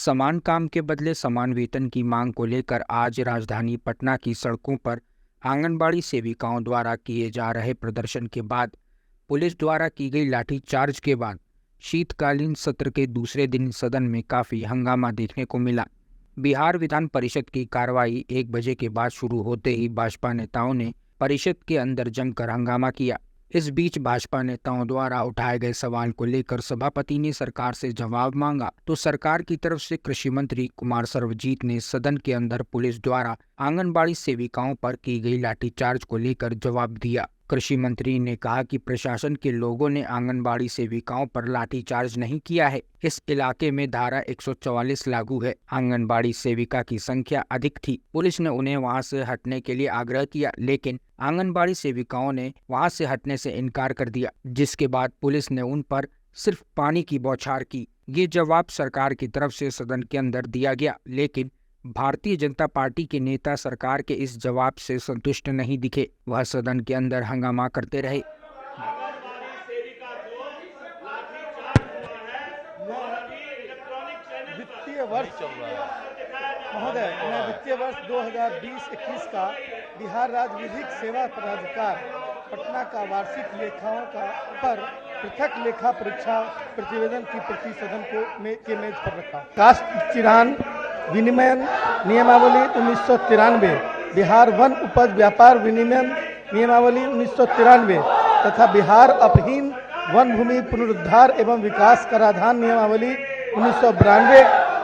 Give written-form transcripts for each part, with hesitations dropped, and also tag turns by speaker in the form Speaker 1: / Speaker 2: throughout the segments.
Speaker 1: समान काम के बदले समान वेतन की मांग को लेकर आज राजधानी पटना की सड़कों पर आंगनबाड़ी सेविकाओं द्वारा किए जा रहे प्रदर्शन के बाद पुलिस द्वारा की गई लाठीचार्ज के बाद शीतकालीन सत्र के दूसरे दिन सदन में काफी हंगामा देखने को मिला। बिहार विधान परिषद की कार्रवाई 1 बजे के बाद शुरू होते ही भाजपा नेताओं ने परिषद के अंदर जमकर हंगामा किया। इस बीच भाजपा नेताओं द्वारा उठाए गए सवाल को लेकर सभापति ने सरकार से जवाब मांगा तो सरकार की तरफ से कृषि मंत्री कुमार सर्वजीत ने सदन के अंदर पुलिस द्वारा आंगनबाड़ी सेविकाओं पर की गई लाठीचार्ज को लेकर जवाब दिया। कृषि मंत्री ने कहा कि प्रशासन के लोगों ने आंगनबाड़ी सेविकाओं पर लाठीचार्ज नहीं किया है। इस इलाके में धारा 144 लागू है। आंगनबाड़ी सेविका की संख्या अधिक थी। पुलिस ने उन्हें वहां से हटने के लिए आग्रह किया, लेकिन आंगनबाड़ी सेविकाओं ने वहां से हटने से इनकार कर दिया, जिसके बाद पुलिस ने उन पर सिर्फ पानी की बौछार की। ये जवाब सरकार की तरफ से सदन के अंदर दिया गया, लेकिन भारतीय जनता पार्टी के नेता सरकार के इस जवाब से संतुष्ट नहीं दिखे। वह सदन के अंदर हंगामा करते रहे।
Speaker 2: वित्तीय वर्ष महोदय, मैं वित्तीय वर्ष 2020-21 का बिहार राज्य विधिक सेवा प्राधिकार पटना का वार्षिक लेखाओं का पर पृथक लेखा परीक्षा प्रतिवेदन की प्रति सदन को के मेज पर रखा। कास्ट चिरान विनिमय नियमावली 1993, बिहार वन उपज व्यापार विनिमय नियमावली 1993 तथा बिहार अपहीन वन भूमि पुनरुद्धार एवं विकास कराधान नियमावली 1992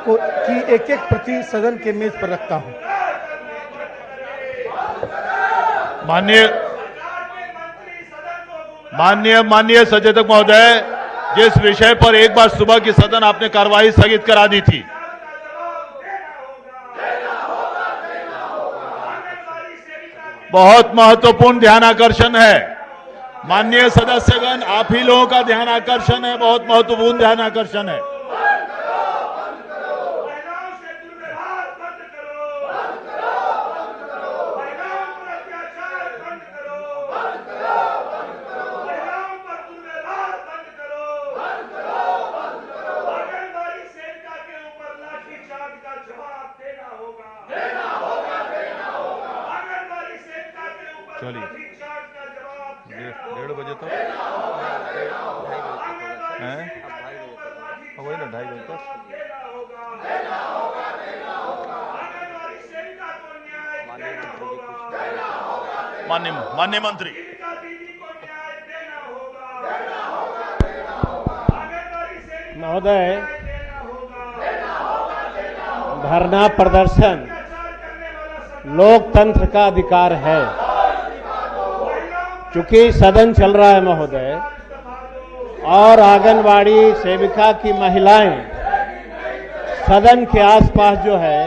Speaker 2: की एक एक प्रति सदन के मेज पर रखता हूं।
Speaker 3: माननीय सचेतक महोदय, जिस विषय पर एक बार सुबह की सदन आपने कार्यवाही स्थगित करा दी थी, बहुत महत्वपूर्ण ध्यान आकर्षण है। माननीय सदस्यगण, आप ही लोगों का ध्यान आकर्षण है, बहुत महत्वपूर्ण ध्यान आकर्षण है। चलिए 1:30 बजे तक हैं, वही ना 2:30 बजे तक। माननीय मंत्री,
Speaker 4: महोदय, धरना प्रदर्शन लोकतंत्र का अधिकार है। चूंकि सदन चल रहा है महोदय, और आंगनबाड़ी सेविका की महिलाएं सदन के आसपास जो है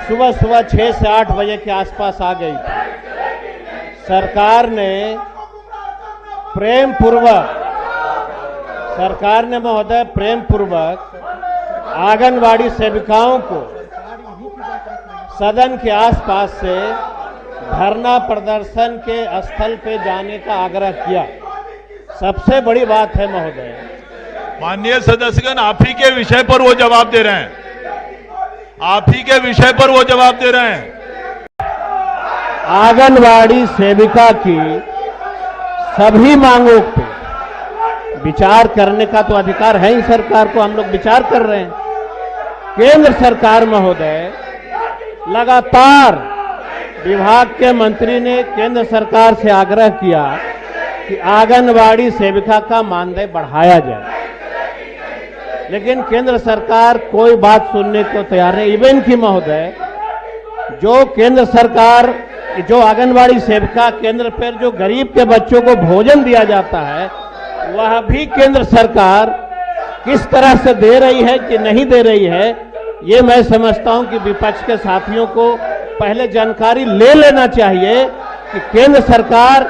Speaker 4: सुबह 6 से 8 बजे के आसपास आ गई थी। सरकार ने महोदय प्रेम पूर्वक आंगनबाड़ी सेविकाओं को सदन के आसपास से धरना प्रदर्शन के स्थल पे जाने का आग्रह किया। सबसे बड़ी बात है महोदय,
Speaker 3: माननीय सदस्यगण, आप ही के विषय पर वो जवाब दे रहे हैं, आप ही के विषय पर वो जवाब दे रहे हैं।
Speaker 4: आंगनबाड़ी सेविका की सभी मांगों पे विचार करने का तो अधिकार है ही सरकार को। हम लोग विचार कर रहे हैं। केंद्र सरकार महोदय, लगातार विभाग के मंत्री ने केंद्र सरकार से आग्रह किया कि आंगनबाड़ी सेविका का मानदेय बढ़ाया जाए, लेकिन केंद्र सरकार कोई बात सुनने को तैयार नहीं। इवन की महोदय, जो केंद्र सरकार, जो आंगनबाड़ी सेविका केंद्र पर जो गरीब के बच्चों को भोजन दिया जाता है, वह भी केंद्र सरकार किस तरह से दे रही है कि नहीं दे रही है, ये मैं समझता हूं कि विपक्ष के साथियों को पहले जानकारी ले लेना चाहिए कि केंद्र सरकार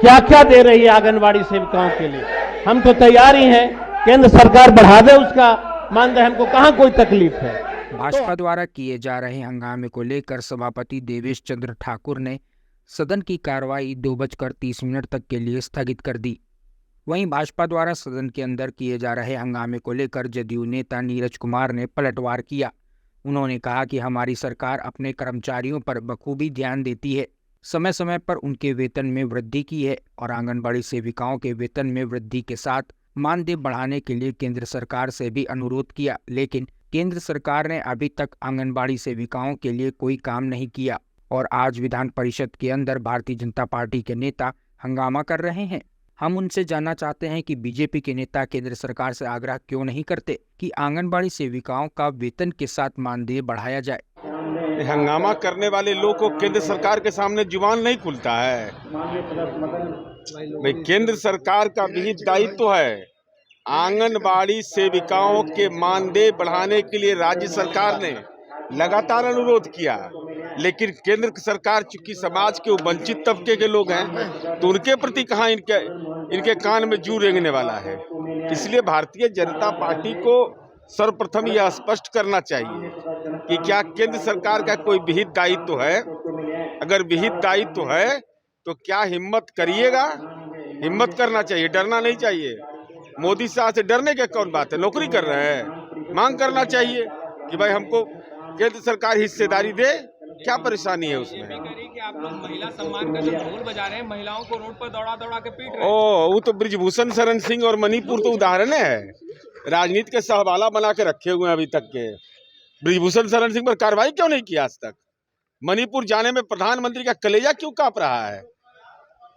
Speaker 4: क्या क्या दे रही है आंगनबाड़ी सेविकाओं के लिए। हम तो तैयार ही हैं, केंद्र सरकार बढ़ा दे उसका मानदेय, हमको कहां कोई तकलीफ है।
Speaker 1: भाजपा द्वारा किए जा रहे हंगामे को लेकर सभापति देवेश चंद्र ठाकुर ने सदन की कार्रवाई 2:30 तक के लिए स्थगित कर दी। वहीं भाजपा द्वारा सदन के अंदर किए जा रहे हंगामे को लेकर जदयू नेता नीरज कुमार ने पलटवार किया। उन्होंने कहा कि हमारी सरकार अपने कर्मचारियों पर बखूबी ध्यान देती है, समय समय पर उनके वेतन में वृद्धि की है और आंगनबाड़ी सेविकाओं के वेतन में वृद्धि के साथ मानदेय बढ़ाने के लिए केंद्र सरकार से भी अनुरोध किया, लेकिन केंद्र सरकार ने अभी तक आंगनबाड़ी सेविकाओं के लिए कोई काम नहीं किया। और आज विधान परिषद के अंदर भारतीय जनता पार्टी के नेता हंगामा कर रहे हैं। हम उनसे जानना चाहते हैं कि बीजेपी के नेता केंद्र सरकार से आग्रह क्यों नहीं करते कि आंगनबाड़ी सेविकाओं का वेतन के साथ मानदेय बढ़ाया जाए।
Speaker 5: हंगामा करने वाले लोग को केंद्र सरकार के सामने जुबान नहीं खुलता है। भाई केंद्र सरकार का विहित दायित्व है आंगनबाड़ी सेविकाओं के मानदेय बढ़ाने के लिए। राज्य सरकार ने लगातार अनुरोध किया, लेकिन केंद्र सरकार चूंकि समाज के वंचित तबके के लोग हैं तो उनके प्रति कहाँ इनके कान में जू रेंगने वाला है। इसलिए भारतीय जनता पार्टी को सर्वप्रथम यह स्पष्ट करना चाहिए कि क्या केंद्र सरकार का कोई विहित दायित्व है। अगर विहित दायित्व है तो क्या हिम्मत करिएगा। हिम्मत करना चाहिए, डरना नहीं चाहिए। मोदी शाह से डरने के कौन बात है, नौकरी कर रहे हैं। मांग करना चाहिए कि भाई हमको केंद्र सरकार हिस्सेदारी दे। क्या परेशानी है उसमें?
Speaker 6: कि आप लोग महिला सम्मान का जो ढोल बजा रहे हैं, महिलाओं को रोड पर दौड़ा दौड़ा के पीट रहे हैं।
Speaker 5: वो तो ब्रिजभूषण शरण सिंह और मणिपुर तो उदाहरण है। राजनीति के सहवाला बना के रखे हुए हैं अभी तक के। ब्रिजभूषण शरण सिंह पर कार्रवाई क्यों नहीं किया आज तक? मणिपुर जाने में प्रधानमंत्री का कलेजा क्यों कांप रहा है?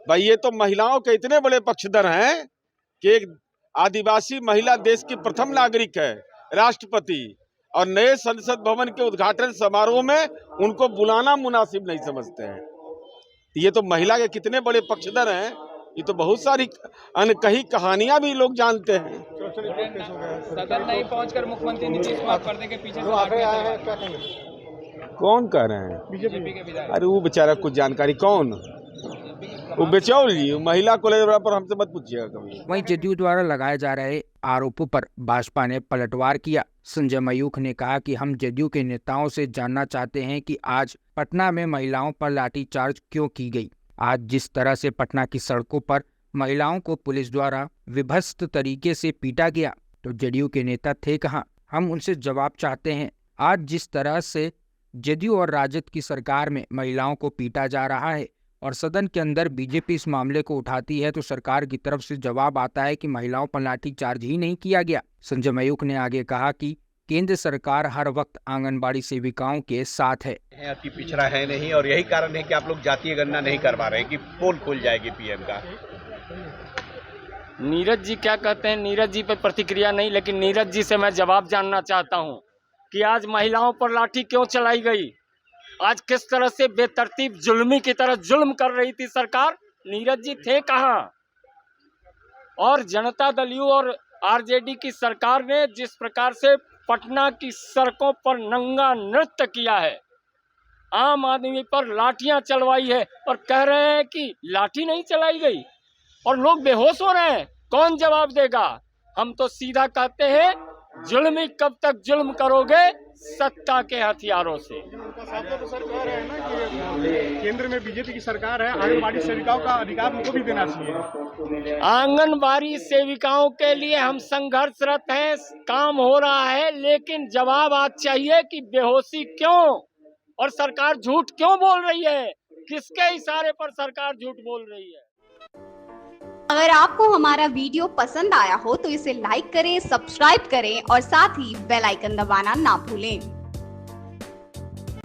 Speaker 5: भाई ये तो महिलाओं के इतने बड़े पक्षधर हैं कि एक आदिवासी महिला देश की प्रथम नागरिक है, राष्ट्रपति, और नए संसद भवन के उद्घाटन समारोह में उनको बुलाना मुनासिब नहीं समझते हैं। ये तो महिला के कितने बड़े पक्षधर हैं, ये तो बहुत सारी अनकही कहानियां भी लोग जानते हैं।
Speaker 6: सदन नहीं पहुंचकर मुख्यमंत्री नीतीश कुमार पर्दे के पीछे
Speaker 5: कौन कह रहे हैं?
Speaker 6: बीजेपी के विधायक।
Speaker 5: अरे वो बेचारा कुछ जानकारी कौन, वो बेचौल जी, महिला को लेकर पर हमसे मत पूछिएगा कभी।
Speaker 1: वहीं जदयू द्वारा लगाए जा रहे आरोपों पर भाजपा ने पलटवार किया। संजय मयूख ने कहा कि हम जदयू के नेताओं से जानना चाहते हैं कि आज पटना में महिलाओं पर लाठीचार्ज क्यों की गई। आज जिस तरह से पटना की सड़कों पर महिलाओं को पुलिस द्वारा विभत्स तरीके से पीटा गया तो जदयू के नेता थे कहाँ? हम उनसे जवाब चाहते हैं। आज जिस तरह से जदयू और राजद की सरकार में महिलाओं को पीटा जा रहा है और सदन के अंदर बीजेपी इस मामले को उठाती है तो सरकार की तरफ से जवाब आता है कि महिलाओं पर लाठीचार्ज ही नहीं किया गया। संजय मयूख ने आगे कहा कि केंद्र सरकार हर वक्त आंगनबाड़ी सेविकाओं के साथ है।
Speaker 7: अति पिछड़ा है नहीं, और यही कारण है कि आप लोग जातीय गणना नहीं कर पा रहे हैं कि पोल खुल जाएगी पीएम का।
Speaker 8: नीरज जी क्या कहते हैं? नीरज जी पर प्रतिक्रिया नहीं, लेकिन नीरज जी से मैं जवाब जानना चाहता हूं कि आज महिलाओं पर लाठी क्यों चलाई गई, आज किस तरह से बेतरतीब जुल्मी की तरह जुल्म कर रही थी सरकार। नीरज जी थे कहां? और जनता दल यू और आरजेडी की सरकार ने जिस प्रकार से पटना की सड़कों पर नंगा नृत्य किया है, आम आदमी पर लाठियां चलवाई है, और कह रहे हैं कि लाठी नहीं चलाई गई और लोग बेहोश हो रहे हैं। कौन जवाब देगा? हम तो सीधा कहते हैं, जुल्मी कब तक जुल्म करोगे? सत्ता के हथियारों से।
Speaker 2: तो सर कह रहे हैं ना कि केंद्र में बीजेपी की सरकार है, आंगनबाड़ी सेविकाओं का अधिकार उनको भी देना चाहिए।
Speaker 8: आंगनबाड़ी सेविकाओं के लिए हम संघर्षरत हैं, काम हो रहा है, लेकिन जवाब आज चाहिए कि बेहोशी क्यों और सरकार झूठ क्यों बोल रही है? किसके इशारे पर सरकार झूठ बोल रही है?
Speaker 9: अगर आपको हमारा वीडियो पसंद आया हो तो इसे लाइक करें, सब्सक्राइब करें और साथ ही बेल आइकन दबाना ना भूलें।